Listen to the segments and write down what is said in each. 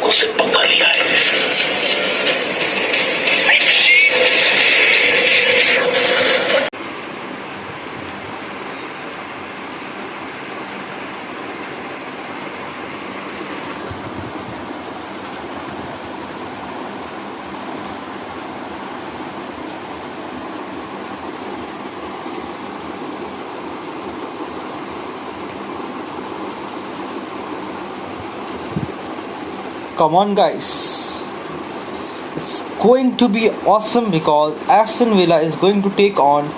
लड़कों से पंगा लिया है। Come on, guys. It's going to be awesome because Aston Villa is going to take on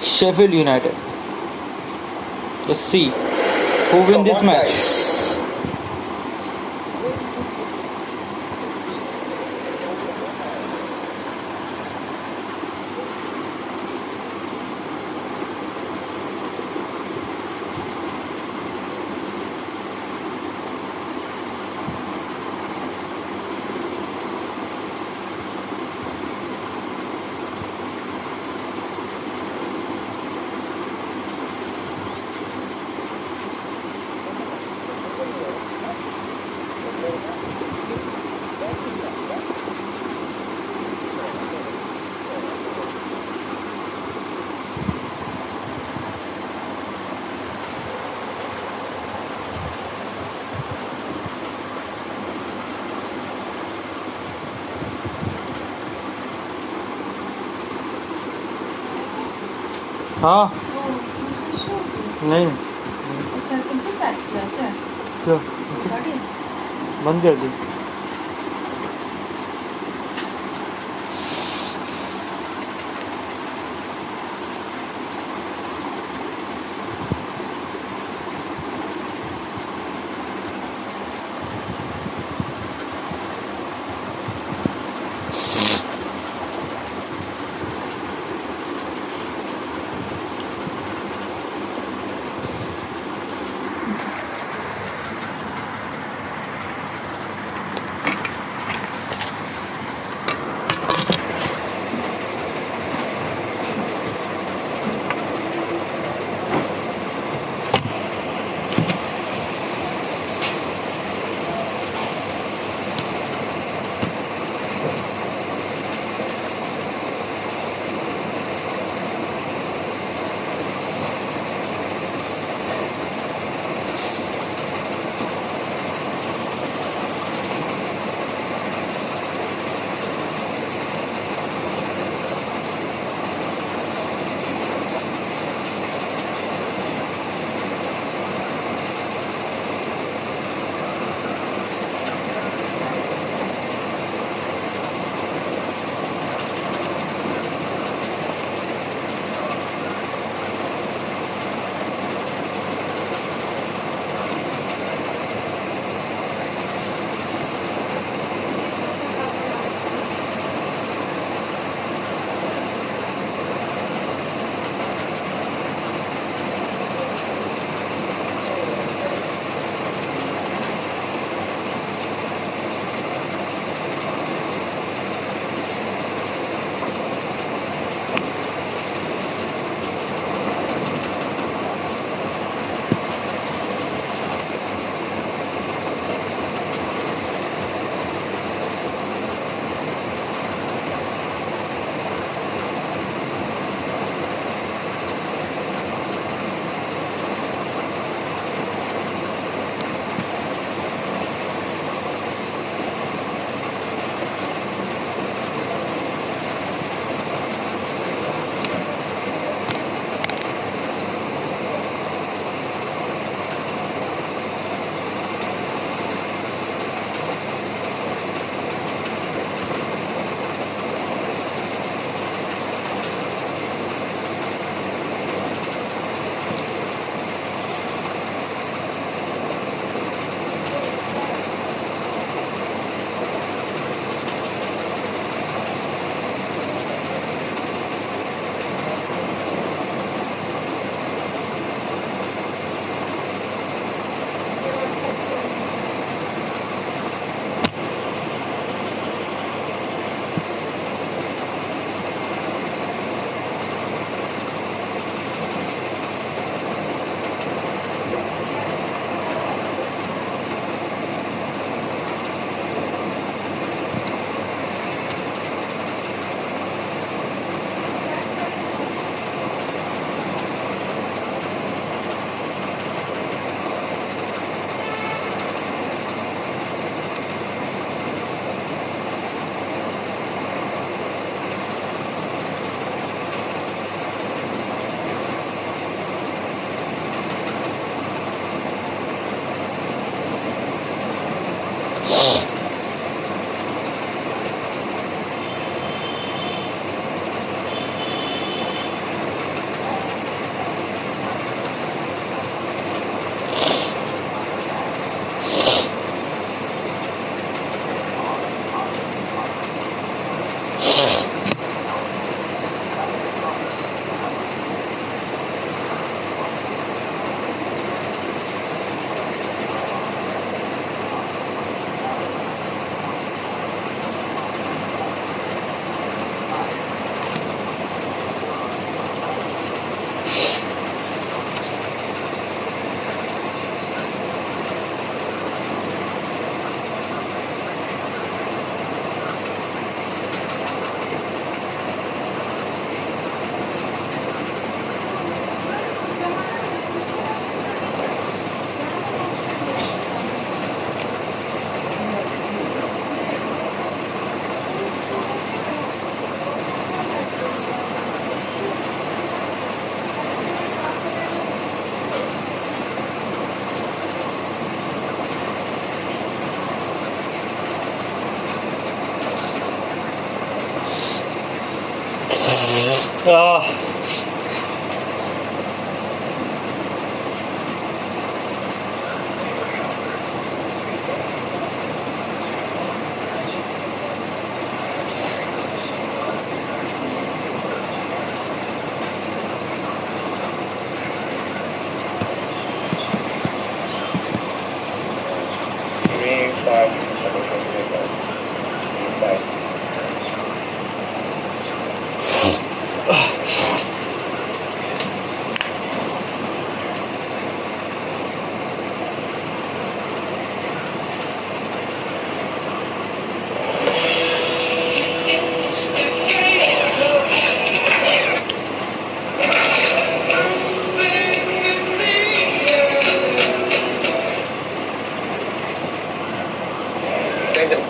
Sheffield United. Let's see who win this match. हाँ नहीं अच्छा तुमको फैक्स क्लास है चलो बंद कर दी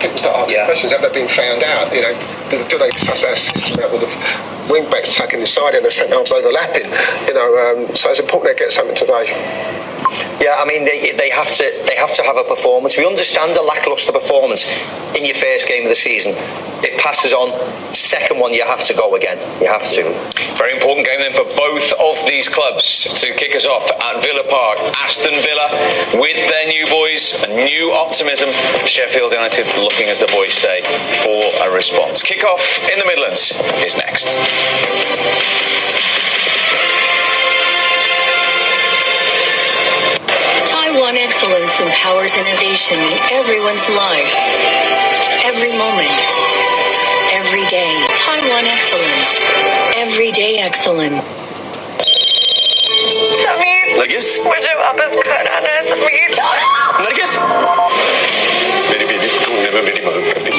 People start asking questions. Have they been found out? You know, do they suss our system out with the wing backs tucking inside and the centre halves overlapping? You know, so it's important they get something today. Yeah, I mean they have to have a performance. We understand a lacklustre performance in your first game of the season. It passes on. Second one, you have to go again. You have to. Very important game then for both of these clubs to kick us off at Villa Park. Aston Villa with their new boys, a new optimism. Sheffield United looking, as the boys say, for a response. Kick-off in the Midlands is next. Taiwan Excellence empowers innovation in everyone's life, every moment, every day. Taiwan Excellence, everyday excellence. Nargis मुझे वापस घर आना है समीर। नरगिस मेरी baby को ढूंढने में मेरी मदद कर दी।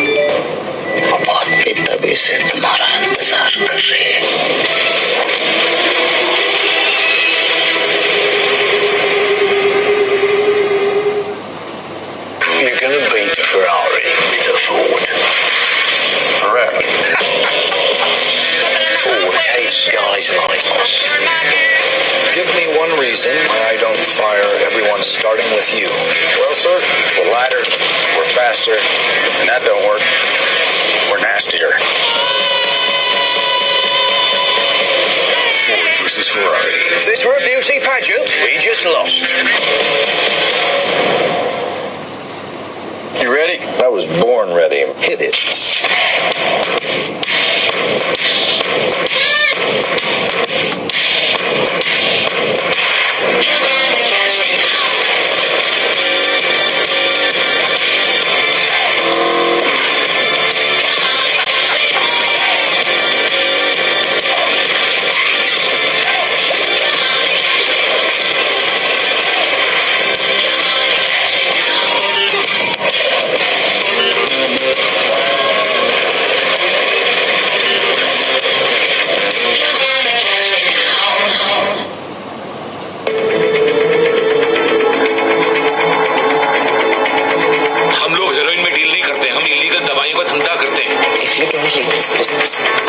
पापा बेतबी से तुम्हारा इंतजार कर रहे हैं। You're gonna beat a Ferrari with a Ford. Correct. Ford hates guys like us. Give me one reason why I don't fire everyone starting with you. Well, sir, we're lighter, we're faster, and that don't work. We're nastier. Ford versus Ferrari. If this were a beauty pageant, we just lost. You ready? I was born ready. Hit it.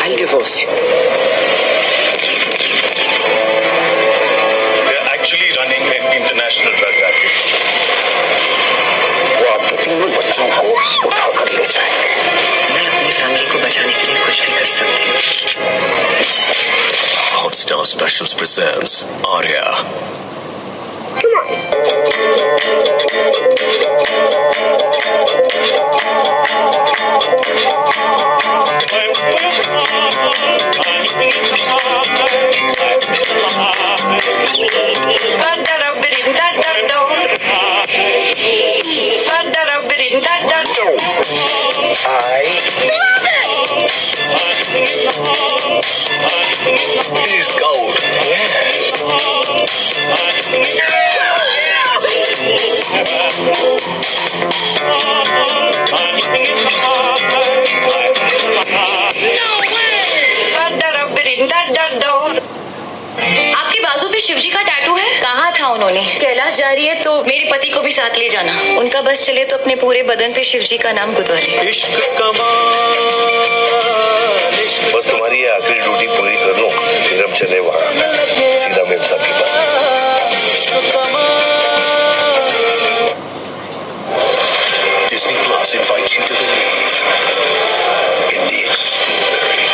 I'll divorce you. They're actually running an international drug racket. वो आप तो तीनों बच्चों आंसू को उठाकर ले जाएंगे। मैं अपनी फैमिली को बचाने के लिए कुछ भी कर सकती हूँ। Hotstar Specials presents Arya. This is gold. आपके बाजू पे शिवजी का टैटू है? कहाँ था उन्होंने? कैलाश जा रही है तो मेरे पति को भी साथ ले जाना। उनका बस चले तो अपने पूरे बदन पे शिवजी का नाम गुदवा ले। बस तुम्हारी ये आखिरी ड्यूटी पूरी कर लो, फिर हम चले वहाँ सीधा मेम साहब के पास। Disney Plus invites you to believe in the extraordinary.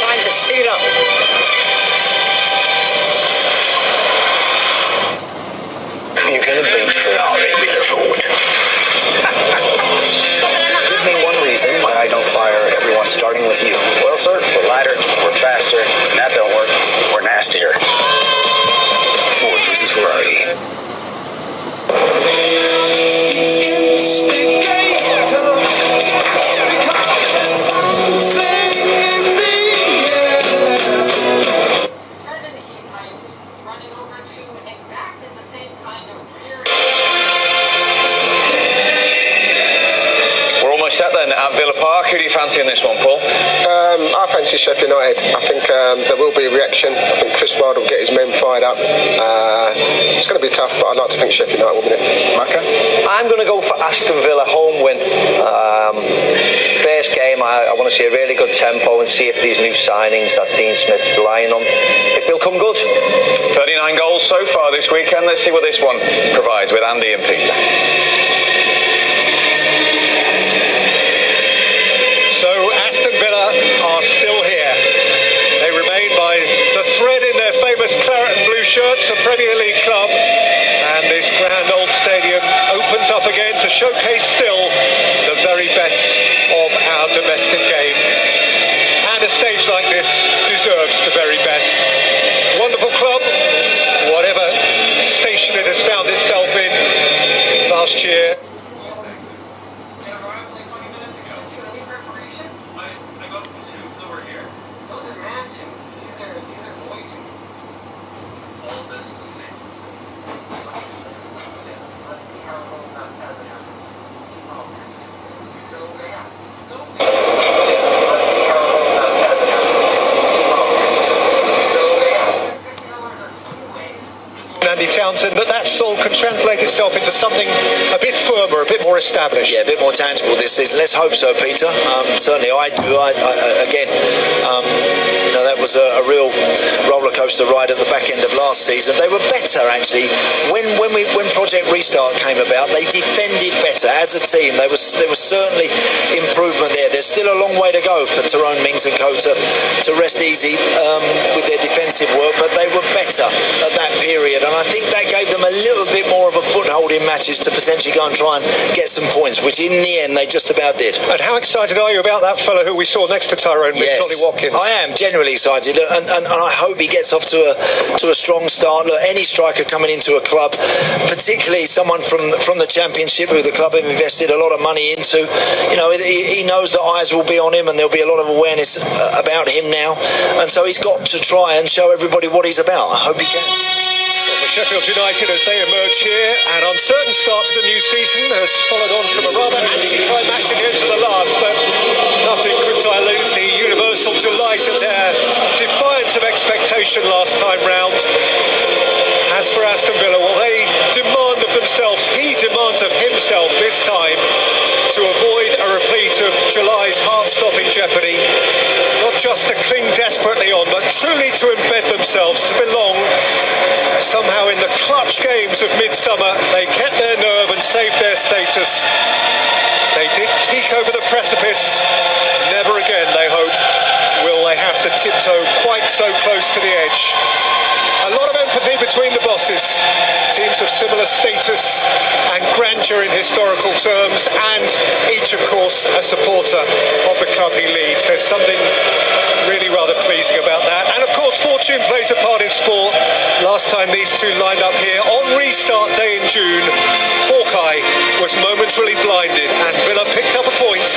Time to suit up. You're gonna beat Ferrari with a Ford. Give me one reason why I don't fire everyone starting with you. Well, sir, we're lighter, we're faster, and that don't work. We're nastier. Ford versus Ferrari. Set then at Villa Park. Who do you fancy in this one, Paul? I fancy Sheffield United. I think there will be a reaction. I think Chris Wilde will get his men fired up. It's going to be tough, but I'd like to think Sheffield United will win it. Maka? I'm going to go for Aston Villa home win. First game, I want to see a really good tempo and see if these new signings that Dean Smith's relying on, if they'll come good. 39 goals so far this weekend. Let's see what this one provides with Andy and Peter. So Aston Villa are still here. They remain by the thread in their famous claret and blue shirts, a Premier League club. And this grand old stadium opens up again to showcase still the very best of our domestic game. And a stage like this deserves the very best. Wonderful club, whatever station it has found itself in last year. Townsend, but that song can translate itself into something a bit firmer, a bit more established. Yeah, a bit more tangible this season. Let's hope so, Peter. Certainly I do. That was a real roller coaster ride at the back end of last season. They were better actually when Project Restart came about. They defended better as a team. There was certainly improvement there. There's still a long way to go for Tyrone Mings and Co to rest easy with their defensive work, but they were better at that period, and I think that gave them a little bit more of a foothold in matches to potentially go and try and get some points, which in the end they just about did. And how excited are you about that fellow who we saw next to Tyrone Mings, yes, Johnny Watkins? I am genuinely excited, and I hope he gets off to a strong start. Look, any striker coming into a club, particularly someone from the Championship who the club have invested a lot of money into, he knows that eyes will be on him and there'll be a lot of awareness about him now, and so he's got to try and show everybody what he's about. I hope he can. Well, for Sheffield United, as they emerge here, an uncertain start to the new season has followed on from a rather anticlimactic end to the last, but nothing could dilute the universal delight of their defiance of expectation last time round. As for Aston Villa, well, they demand of themselves, he demands of himself this time, to avoid a repeat of July's heart-stopping jeopardy. Not just to cling desperately on, but truly to embed themselves, to belong, somehow in the clutch games of midsummer, they kept their nerve and saved their status. They did peek over the precipice. Never again, they hope, will they have to tiptoe quite so close to the edge. A lot of empathy between the bosses. Teams of similar status and grandeur in historical terms, and each, of course, a supporter of the club he leads. There's something really rather pleasing about that. And, of course, fortune plays a part in sport. Last time these two lined up here on restart day in June, Hawkeye was momentarily blinded and Villa picked up a point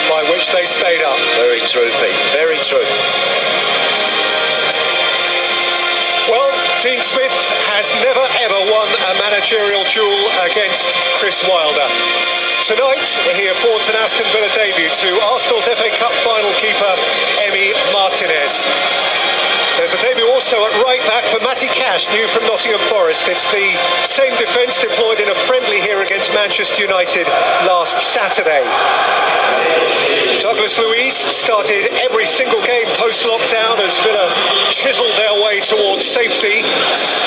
by which they stayed up. Very true, Pete. Very true. Well, Dean Smith has never ever won a managerial duel against Chris Wilder. Tonight, he affords an Aston Villa debut to Arsenal's FA Cup final keeper, Emi Martinez. There's a debut also at right back for Matty Cash, new from Nottingham Forest. It's the same defence deployed in a friendly here against Manchester United last Saturday. Douglas Luiz started every single game post-lockdown as Villa chiselled their way towards safety.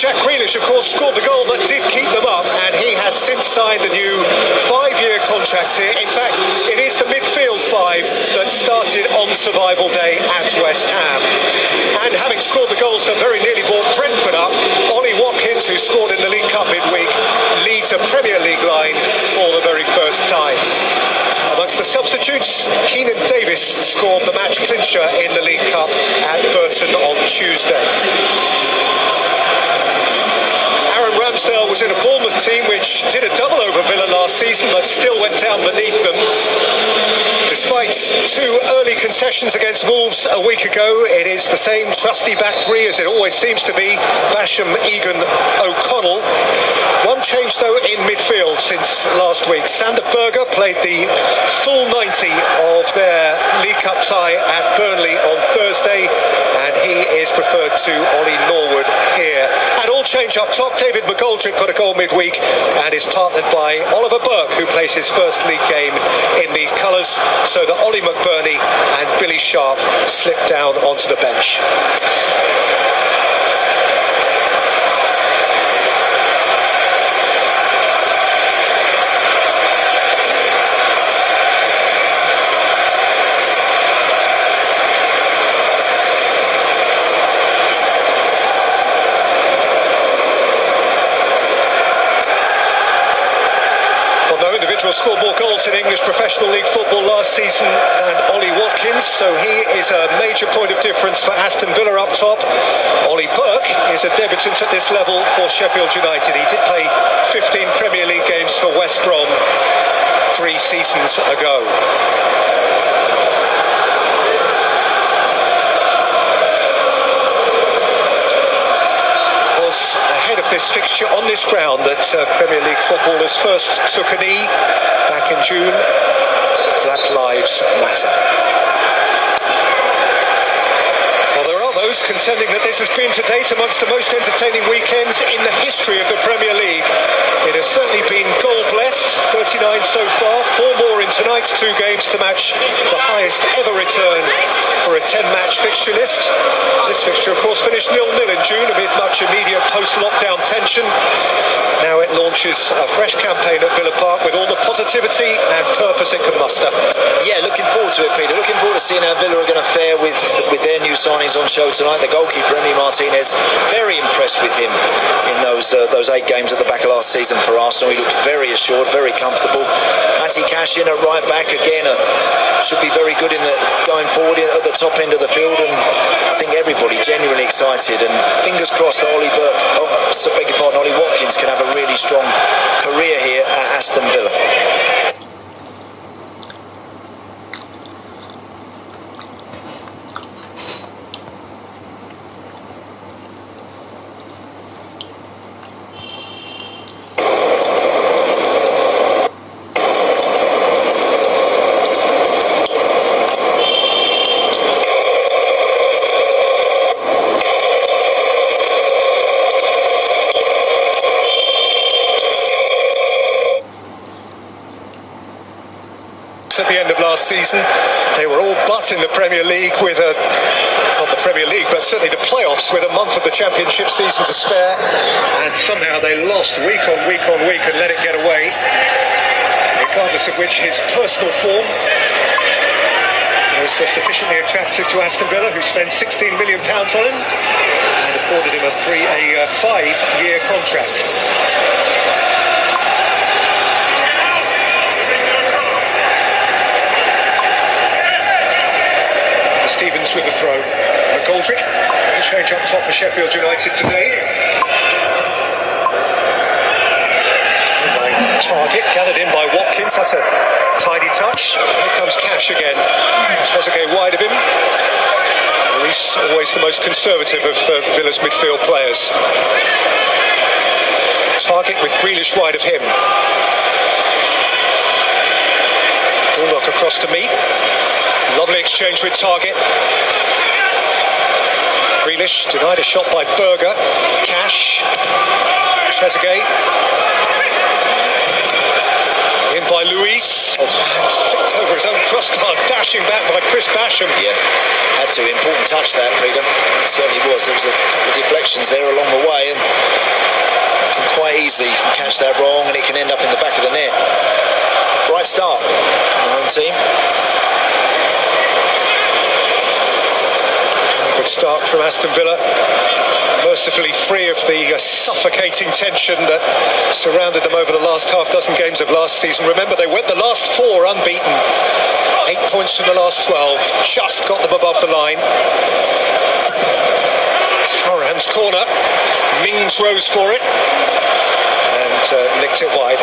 Jack Grealish, of course, scored the goal that did keep them up, and he has since signed a new 5-year contract here. In fact, it is the midfield five that started on survival day at West Ham. And having scored the goals that very nearly brought Brentford up, Ollie Watkins, who scored in the League Cup midweek, leads a Premier League line for the very first time. Amongst the substitutes, Keenan Davis scored the match clincher in the League Cup at Burton on Tuesday. Aaron Ramsdale was in a Bournemouth team which did a double over Villa last season but still went down beneath them. Despite two early concessions against Wolves a week ago, it is the same trusty back three as it always seems to be: Basham, Egan, O'Connell. One change though in midfield since last week. Sander Berger played the full 90 of their League Cup tie at Burnley on Thursday, and he is preferred to Ollie Norwood here. And all change up top, David McGoldrick got a goal midweek and is partnered by Oliver Burke, who plays his first league game in these colours, so that Ollie McBurney and Billy Sharp slip down onto the bench. Scored more goals in English professional league football last season than Ollie Watkins, so he is a major point of difference for Aston Villa up top. Ollie Burke is a debutant at this level for Sheffield United. He did play 15 Premier League games for West Brom 3 seasons ago. Ahead of this fixture on this ground that Premier League footballers first took a knee back in June. Black Lives Matter. Well, there are those contending that this has been to date amongst the most entertaining weekends in the history of the Premier League. It has certainly been goal-blessed, 39 so far, 4 more in tonight's 2 games to match the highest ever return for a 10-match fixture list. This fixture, of course, finished 0-0 in June amid much immediate post-lockdown tension. Now it launches a fresh campaign at Villa Park with all the positivity and purpose it can muster. Yeah, looking forward to it, Peter. Looking forward to seeing how Villa are going to fare with their new signings on show tonight. The goalkeeper, Emi Martinez, very impressed with him in those 8 games at the back of last season for Arsenal. He looked very assured, very comfortable. Matty Cash in at right back again, should be very good going forward at the top end of the field, and I think everybody genuinely excited, and fingers crossed that Ollie Watkins can have a really strong career here at Aston Villa. At the end of last season, they were all but in the Premier League with not the Premier League, but certainly the playoffs with a month of the Championship season to spare, and somehow they lost week on week on week and let it get away, regardless of which his personal form was sufficiently attractive to Aston Villa, who spent £16 million on him and afforded him a 5-year contract. Stevens with the throw. McGoldrick, change up top for Sheffield United today. Target gathered in by Watkins. That's a tidy touch. Here comes Cash again. Trezeguet wide of him. He's always the most conservative of Villa's midfield players. Target with Grealish wide of him. Bullock across to Meat. Lovely exchange with Target. Grealish denied a shot by Berger. Cash. Trezeguet. In by Luis. Flicked over his own crossbar. Dashing back by Chris Basham. Yeah, had to. Important touch that, Peter. It certainly was. There was a couple of deflections there along the way, and quite easily you can catch that wrong and it can end up in the back of the net. Bright start from the home team. Good start from Aston Villa, mercifully free of the suffocating tension that surrounded them over the last half dozen games of last season. Remember, they went the last 4 unbeaten, 8 points from the last 12, just got them above the line. Haram's corner, Mings rose for it and nicked it wide.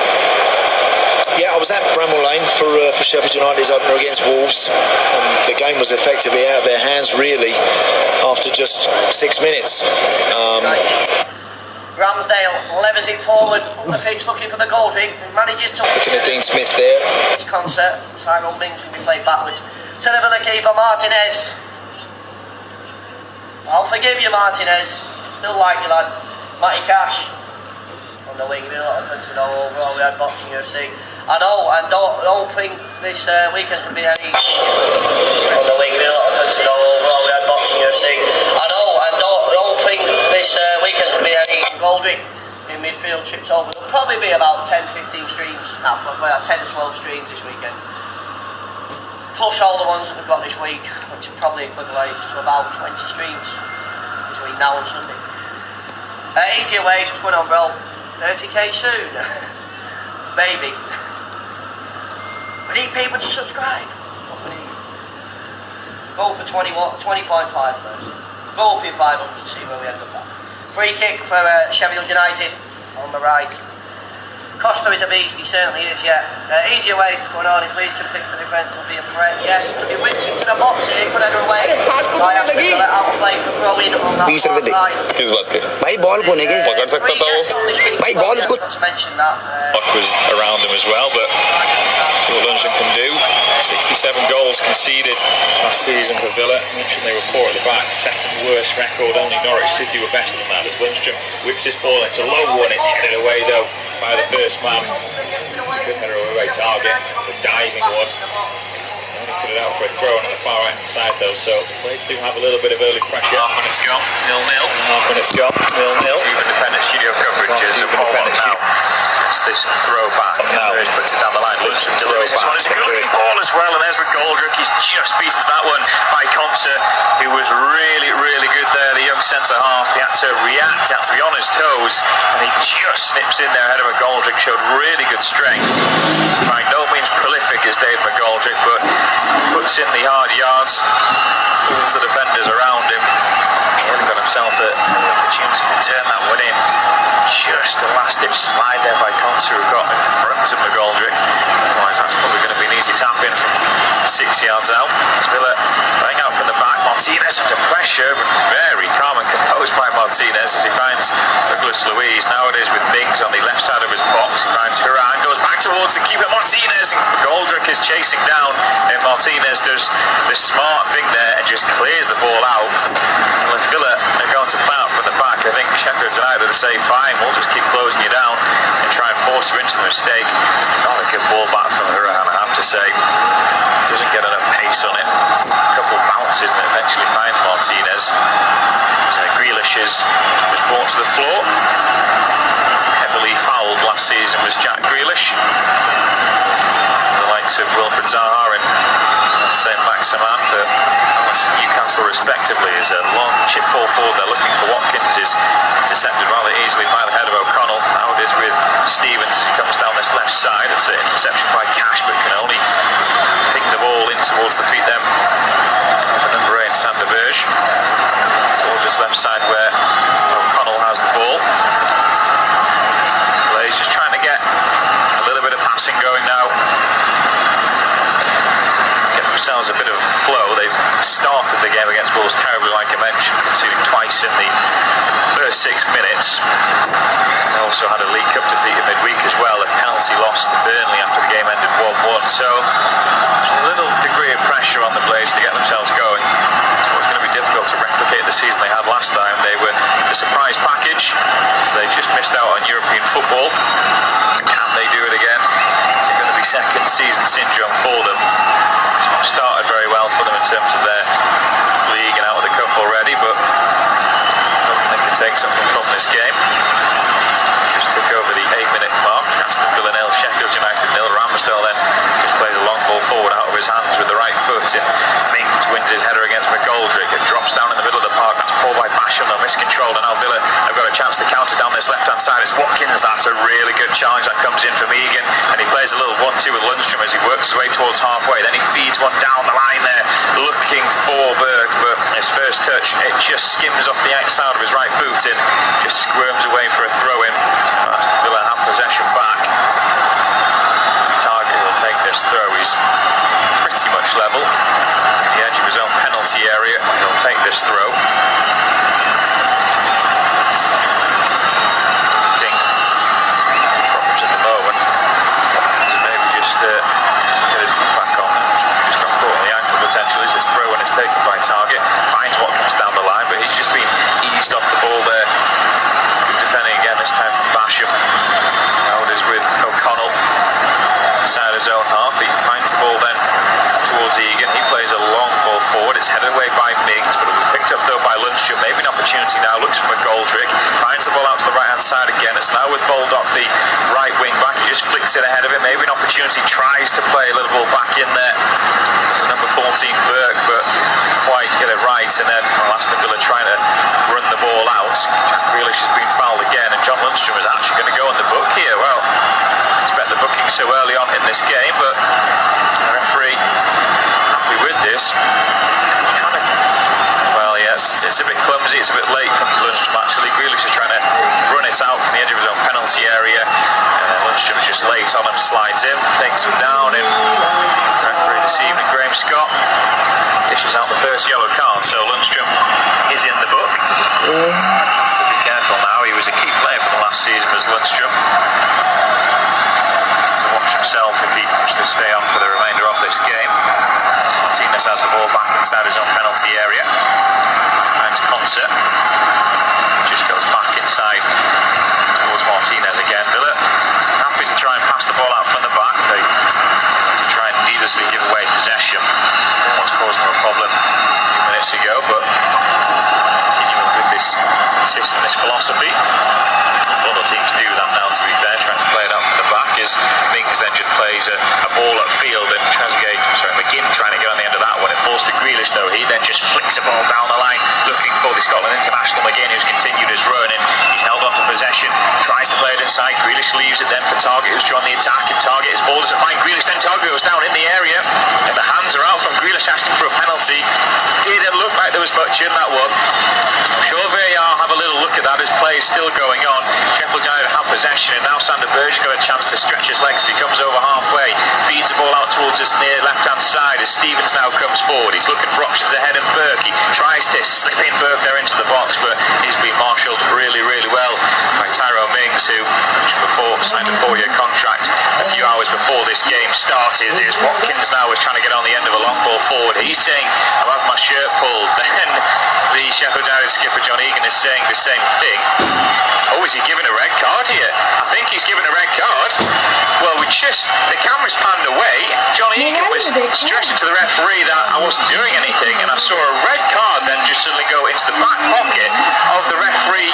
Yeah, I was at Bramall Lane for Sheffield United's opener against Wolves, and the game was effectively out of their hands really after just 6 minutes. Ramsdale levers it forward on the pitch looking for the goal drink, manages to... Looking at Dean Smith there. This concert, Tyrone Mings can be played backwards. To the Villa keeper, Martinez. I'll forgive you, Martinez. Still like you, lad. Matty Cash. On the wing, a lot of punches all over. We had boxing UFC. I know, and don't think this weekend can be any... On the wing, a lot of punches all over. We had boxing UFC. I know, and don't think this weekend can be any Goldrick in midfield trips over. There'll probably be about 10-15 streams. No, probably about 10 to 12 streams this weekend. Plus all the ones that we've got this week, which probably equates to about 20 streams between now and Sunday. Easier ways, what's going on, bro? 30k soon. Baby. We need people to subscribe. What we need. Let's go for 20.5 first. Go up in 500, see where we end up at. Free kick for Sheffield United on the right. Costa is a beast, he certainly is, yeah. Easier ways of going on. If Leeds can fix the defence, it'll be a threat. Yes, to be whipped into the box here, good header away. By Aston Villa, out of play for throw-in on that far side. किस बात के? भाई ball को नहीं पकड़ सकता था वो. भाई बॉल उसको. Not to mention that. Luck was around him as well, but see what Lundstrom can do. 67 goals conceded last season for Villa. I mentioned they were poor at the back. Second worst record. Only Norwich City were better than that. As Lundstrom whips this ball, it's a low one. It's headed away though by the first man. Good header away target, the diving one. Only put it out for a throw on the far right hand side though, so Blades do have a little bit of early pressure. Half minutes gone, 0-0. Half minutes gone, 0-0. Independent studio coverage is a 4-1 now. It's this throw back. Now puts it down the line. Lundstrom delivers this one. It's a good looking ball as well, and there's McGoldrick. He's just beaten that one by Conser, who was really, really good there, the young centre half. He had to react, had to be on his toes, and he just snips in there ahead of McGoldrick. Showed really good strength. He's by no means prolific as Dave McGoldrick, but puts in the hard yards, pulls the defenders around him. He only got himself an opportunity to turn that one in. Just a last-ditch slide there by Conser, who got in front of McGoldrick. Otherwise, that's probably going to be an easy tap-in from 6 yards out. As Villa playing out from the back. Martinez under pressure, but very calm and composed by Martinez as he finds Douglas Luiz. Now it is with Mings on the left side of his box. He finds Huran, goes back towards the keeper Martinez. McGoldrick is chasing down, and Martinez does the smart thing there and just clears the ball out. And with Villa, they're going to bounce from the back. I think Sheffield United would say, fine, we'll just keep closing you down and try and force you into the mistake. It's not a good ball back from Huran, I have to say. Doesn't get enough pace on it. A couple of bounces and eventually finds Martinez. Grealish was brought to the floor. Heavily fouled last season was Jack Grealish. The likes of Wilfred Zaha and St. Maximan for Palace and Newcastle respectively is a long chip ball forward. They're looking for Watkins, is intercepted rather easily by the head of O'Connell. Now it is with Stevens, who comes down this left side. It's an interception by Cash, but can only ping the ball in towards the feet then of number 8, Sander Berge, towards this left side where O'Connell has the ball. He's just trying to get a little bit of passing going now. Get themselves a bit of flow. They've started the game against Wolves terribly, like I mentioned, conceding twice in the first 6 minutes. They also had a League Cup defeat in midweek as well, a penalty loss to Burnley after the game ended 1-1. So a little degree of pressure on the Blades to get themselves going. So it's going to be difficult to replicate the season they had last time. They were the surprise package, so they just missed out on European football. Can they do it again? It's going to be second season syndrome for them. It's started very well for them in terms of their league and out of the cup already, but I don't think they can take something from this game. Just took over the 8-minute mark. Aston Villa 0, Sheffield United 0. Ramsdale then just plays a long ball forward out of his hands with the right foot, and Mings wins his header against McGoldrick. It drops down in the middle of the park. That's pulled by Basham. They're miscontrolled, and now Villa have got a chance to counter down this left-hand side. It's Watkins. That's a really good challenge that comes in from Egan, and he plays a little 1-2 with Lundstrom as he works his way towards halfway. Then he feeds one down the line there, looking for Berg, but his first touch, it just skims off the outside of his right boot and just squirms away for a throw-in. Aston Villa have possession back. Target will take this throw. He's pretty much level at the edge of his own penalty area. He'll take this throw. Looking problems at the moment. Maybe just get his boot back on. Just got caught on the ankle potentially as this throw when it's taken by Target. Finds Watkins down the line, but he's just been eased off the ball there. Defending again, this time from Basham. Now it is with O'Connell inside his own half. He finds the ball then towards Egan. He plays a long ball forward. It's headed away by Mings, but it was picked up though by Lundstrom. Maybe an opportunity now. Looks for McGoldrick. Finds the ball out to the right hand side again. It's now with Baldock, the right wing back. He just flicks it ahead of him. Maybe an opportunity. Tries to play a little ball back in there. It's number 14 Burke, but quite get it right. And then Aston Villa trying to run the ball out. Jack Grealish has been fouled again, and John Lundstrom is actually going to go on the book here. Well, I expect the booking so early on in this game, but the referee happy with this. Trying to, well, yes, it's a bit clumsy. It's a bit late from Lundstrom actually. Grealish is trying to run it out from the edge of his own penalty area, and then Lundstrom is just late on him, slides in, takes him down, and referee this evening, Graham Scott, dishes out the first yellow card. So Lundstrom is in the book. To be careful now. He was a key player for the last season, was Lundstrom. To watch himself if he wants to stay on for the remainder of this game. Martinez has the ball back inside his own penalty area. Finds Concert. Just goes back inside towards Martinez again. Villa happy to try and pass the ball out from the back. They to try and needlessly give away possession. Almost caused them a problem a few minutes ago, but continuing with this system, this philosophy. As a lot of teams do that now, to be fair, trying to play it out from the back, as Mings then just plays a ball upfield, and McGinn trying to get on the end of that one. It falls to Grealish though. He then just flicks a ball down the line, looking for the Scotland international McGinn, who's continued his run, and he's held on to possession, tries to play it inside. Grealish leaves it then for Target, who's on the attack, and Target, his ball doesn't find Grealish, then Target goes down in the area, and the hands are out from Grealish asking for a penalty. Didn't look like there was much in that one. I'm sure VAR have a little look at that as play is still going on. Sheffield United have possession, and now Sander Berge got a chance to stretch his legs as he comes over halfway, feeds the ball out towards his near left hand side as Stevens now comes forward. He's looking for options ahead of Burke. He tries to slip in Burke there into the box, but he's been marshalled really, really well by Tyrone Mings, who before signed a 4-year contract a few hours before this game started. Is Watkins now is trying to get on the end of a long ball forward. He's saying, I'll have my shirt pulled. Then the Sheffield United skipper John Egan is saying the same thing. Oh, is he giving a red card here? I think he's giving a red card. Well, the camera's panned away. John Egan was stressing to the referee that I wasn't doing anything, and I saw a red card then just suddenly go into the back pocket of the referee,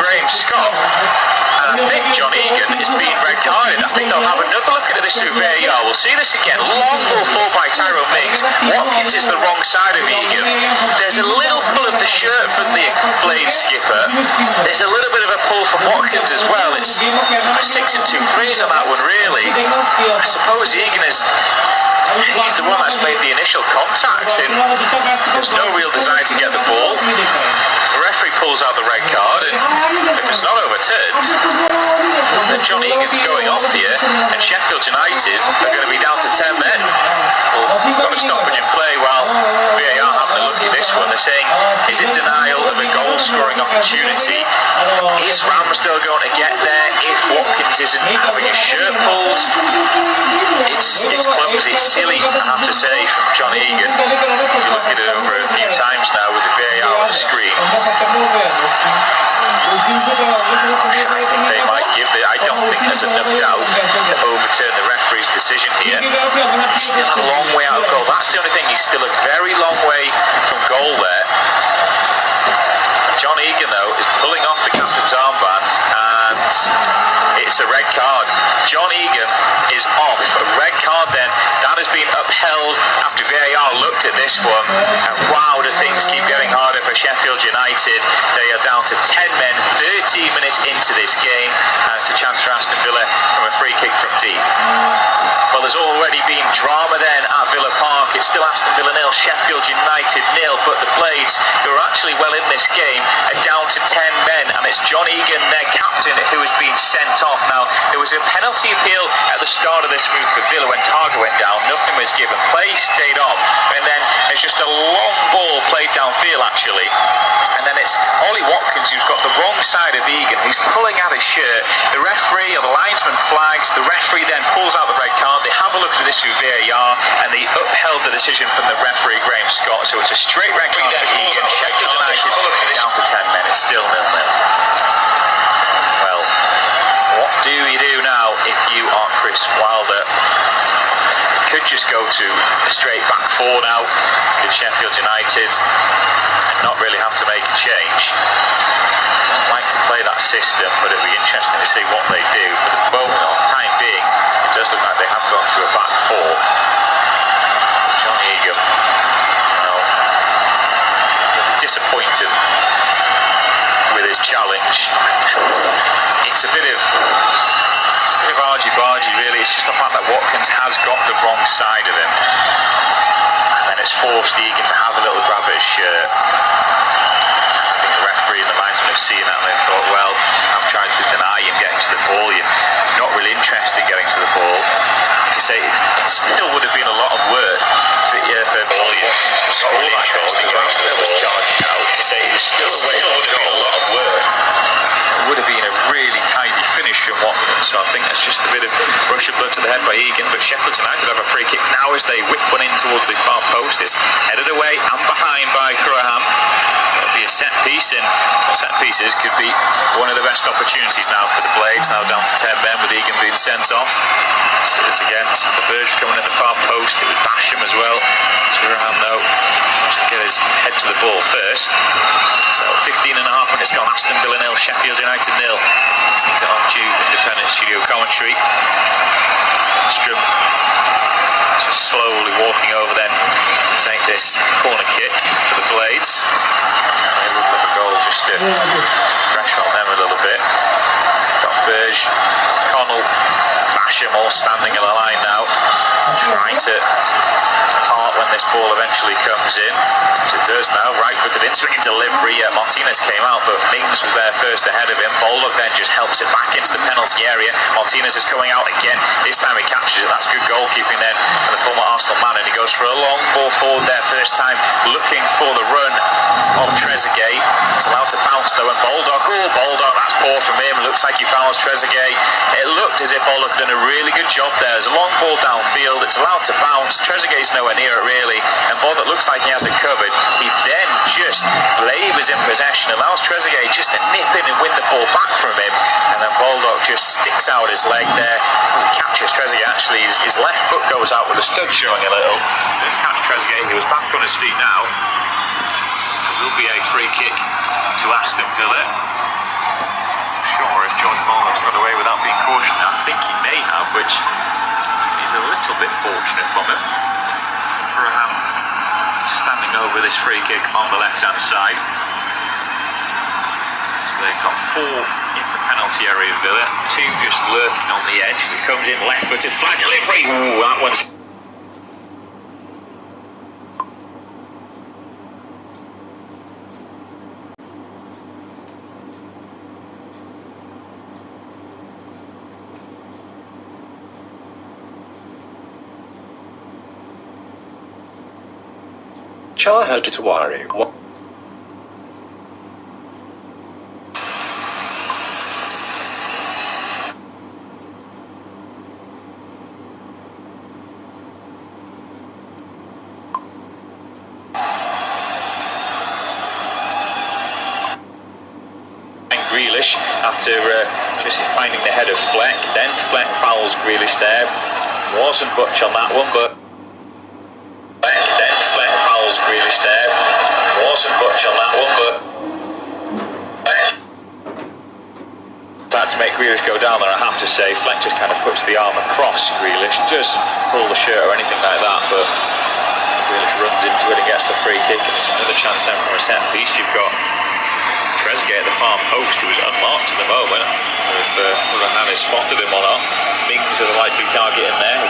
Graham Scott. And I think John Egan is being red carded. I think they'll have another look at this through VAR. We'll see this again. Long ball forward by Tyrone Mings. Watkins is the wrong side of Egan. There's a little pull of the shirt from the blade skipper. There's a little bit of a pull from Watkins as well. It's 6 and 2 threes on that one, really. I suppose Egan is... He's the one that's made the initial contact, and there's no real desire to get the ball. The referee pulls out the red card, and if it's not overturned, then John Egan's going off here, and Sheffield United are going to be down to 10 men. Well, got a stoppage in play while VAR having a look at this one. They're saying, is it denial of a goal-scoring opportunity? Is Ramsdale going to get there if Watkins isn't having his shirt pulled? It's clumsy, it's silly, I have to say, from John Egan. You look at it over a few times now with the VAR on the screen. I don't think there's enough doubt to overturn the referee's decision here. He's still a long way out of goal. That's the only thing. He's still a very long way from goal there. John Egan, though, is pulling off the captain's armband, and it's a red card. John Egan is off. A red card then. That has been upheld after VAR looked at this one. And wow, do things keep getting harder for Sheffield United. They are down to 10 men, 13 minutes into this game, and it's a chance for Aston Villa from a free kick from deep. Well, there's already been drama then at Villa Park. It's still Aston Villa 0, Sheffield United 0, but the Blades, who are actually well in this game, are down to 10 men, and it's John Egan, their captain, who has been sent off. Now, there was a penalty appeal at the start of this move for Villa when Targa went down. Nothing was given. Play stayed on, and then there's just a long ball played downfield, actually. And then it's Ollie Watkins who's got the wrong side of Egan, who's pulling out his shirt. The referee or the linesman flags. The referee then pulls out the red card. They have a look at this through VAR, and they upheld the decision from the referee, Graham Scott. So it's a straight red card for Egan. Sheffield United down to 10 men. It's still 0-0. Well, what do you do now if you are Chris Wilder? Could just go to a straight back four now with Sheffield United and not really have to make a change. I'd like to play that system, but it'd be interesting to see what they do. For the moment, or time being, it does look like they have gone to a back four. John Egan, well, disappointed with his challenge. It's a bit of argy-bargy, really. It's just the fact that Watkins has got the wrong side of him, and then it's forced Egan to have a little grab at his shirt. I think the referee and the linesman have seen that, and they've thought, well, I'm trying to deny him getting to the ball. You're not really interested in getting to the ball. I have to say, it still would have been a lot of work for Watkins to score that goal. Ramsdale was charging out. To say it was still away from the goal. A lot of work. It would have been a really tidy finish from Watkins, so I think that's just a bit of rush of blood to the head by Egan. But Sheffield United have a free kick now as they whip one in towards the far post. It's headed away and behind by Curraham. It'll be a set piece, and set pieces could be one of the best opportunities now for the Blades. Now down to 10 men with Egan being sent off. So this again, Sander Berge coming at the far post. It would bash him as well. Curraham though wants to get his head to the ball first. So 15 and a half minutes gone. Aston Villa 0, Sheffield United 0. Listening to on-tube independent studio commentary. Strum just slowly walking over then to take this corner kick for the Blades. And they look at the goal just to pressure on them a little bit. Got Berge, Connell, Basham all standing in the line now, trying to part when this ball eventually comes in. As it does now, right-footed in-swinging delivery. Martinez came out, but Mings was there first ahead of him. Bollock then just helps it back into the penalty area. Martinez is coming out again. This time he captures it. That's good goalkeeping then from the former Arsenal man, and he goes for a long ball forward there first time, looking for the run of Trezeguet. It's allowed to bounce though, and Baldock, that's poor from him. Looks like he fouls Trezeguet. It looked as if Baldock done a really good job there. There's a long ball downfield. It's allowed to bounce. Trezeguet's nowhere near it really, and Baldock looks like he has it covered. He then just labours in possession, allows Trezeguet just to nip in and win the ball back from him, and then Baldock just sticks out his leg there. He captures Trezeguet actually, his left foot goes out with the stud showing a little. There's catch Trezeguet, he was back on his feet now. There will be a free kick to Aston Villa. I'm sure if George Mullins got away without being cautioned, I think he may have, which is a little bit fortunate from him. Graham standing over this free kick on the left-hand side. So they've got 4 in the penalty area, Villa. 2 just lurking on the edge. It comes in left-footed, flat delivery. Ooh, that one's... Childhood to worry. Grealish after just finding the head of Fleck, then Fleck fouls Grealish there. Wasn't much on that one, but then Fleck fouls Grealish there. Wasn't much on that one, but had to make Grealish go down there, I have to say. Fleck just kind of puts the arm across Grealish, doesn't pull the shirt or anything like that, but Grealish runs into it and gets the free kick, and it's another chance then from a set piece. You've got Trezeguet at the far post, who was unmarked at the moment. If Rahan has spotted him or not. Mings is a likely target in there.